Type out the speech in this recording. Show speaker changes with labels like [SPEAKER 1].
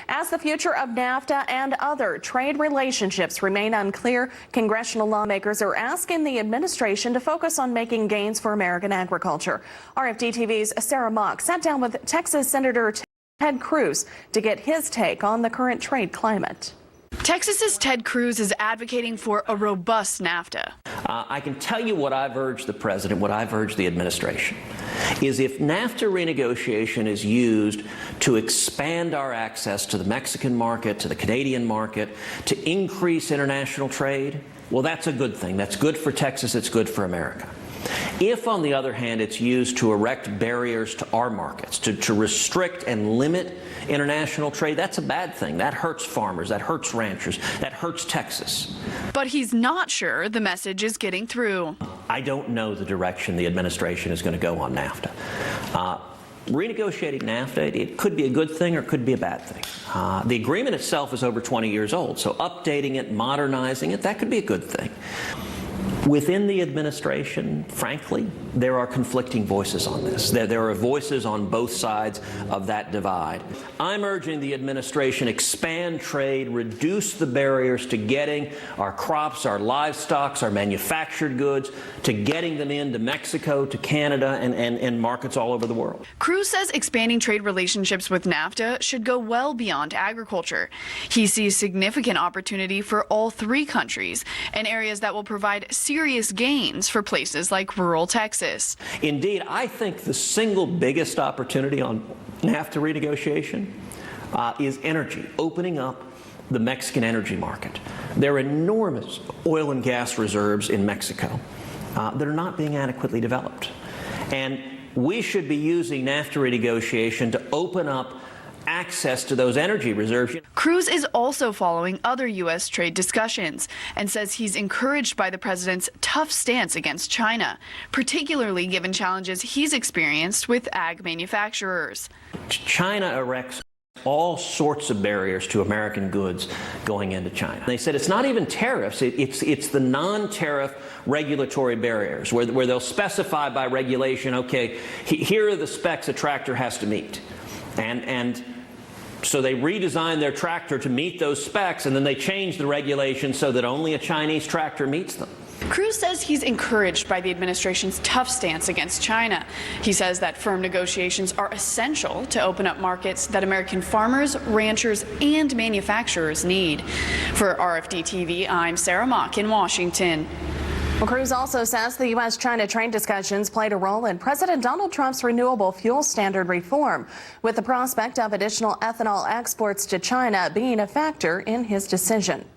[SPEAKER 1] As the future of NAFTA and other trade relationships remain unclear, congressional lawmakers are asking the administration to focus on making gains for American agriculture. RFD-TV's Sarah Mock sat down with Texas Senator Ted Cruz to get his take on the current trade climate.
[SPEAKER 2] Texas's Ted Cruz is advocating for a robust NAFTA.
[SPEAKER 3] I can tell you what I've urged the president, what I've urged the administration, is if NAFTA renegotiation is used to expand our access to the Mexican market, to the Canadian market, to increase international trade, well, that's a good thing. That's good for Texas. It's good for America. If, on the other hand, it's used to erect barriers to our markets, to restrict and limit international trade, that's a bad thing. That hurts farmers, that hurts ranchers, that hurts Texas.
[SPEAKER 2] But he's not sure the message is getting through.
[SPEAKER 3] I don't know the direction the administration is going to go on NAFTA. Renegotiating NAFTA, it could be a good thing or it could be a bad thing. The agreement itself is over 20 years old, so updating it, modernizing it, that could be a good thing. Within the administration, frankly, there are conflicting voices on this. There are voices on both sides of that divide. I'm urging the administration expand trade, reduce the barriers to getting our crops, our livestock, our manufactured goods, to getting them into Mexico, to Canada, and markets all over the world.
[SPEAKER 2] Cruz says expanding trade relationships with NAFTA should go well beyond agriculture. He sees significant opportunity for all three countries in areas that will provide serious gains for places like rural Texas.
[SPEAKER 3] Indeed, I think the single biggest opportunity on NAFTA renegotiation is energy, opening up the Mexican energy market. There are enormous oil and gas reserves in Mexico that are not being adequately developed. And we should be using NAFTA renegotiation to open up access to those energy reserves.
[SPEAKER 2] Cruz is also following other U.S. trade discussions and says he's encouraged by the president's tough stance against China, particularly given challenges he's experienced with ag manufacturers.
[SPEAKER 3] China erects all sorts of barriers to American goods going into China. They said it's not even tariffs, it's the non-tariff regulatory barriers where they'll specify by regulation, okay, here are the specs a tractor has to meet. And so they redesigned their tractor to meet those specs, and then they changed the regulations so that only a Chinese tractor meets them.
[SPEAKER 2] Cruz says he's encouraged by the administration's tough stance against China. He says that firm negotiations are essential to open up markets that American farmers, ranchers, and manufacturers need. For RFD-TV, I'm Sarah Mock in Washington.
[SPEAKER 1] Well, Cruz also says the U.S.-China trade discussions played a role in President Donald Trump's renewable fuel standard reform, with the prospect of additional ethanol exports to China being a factor in his decision.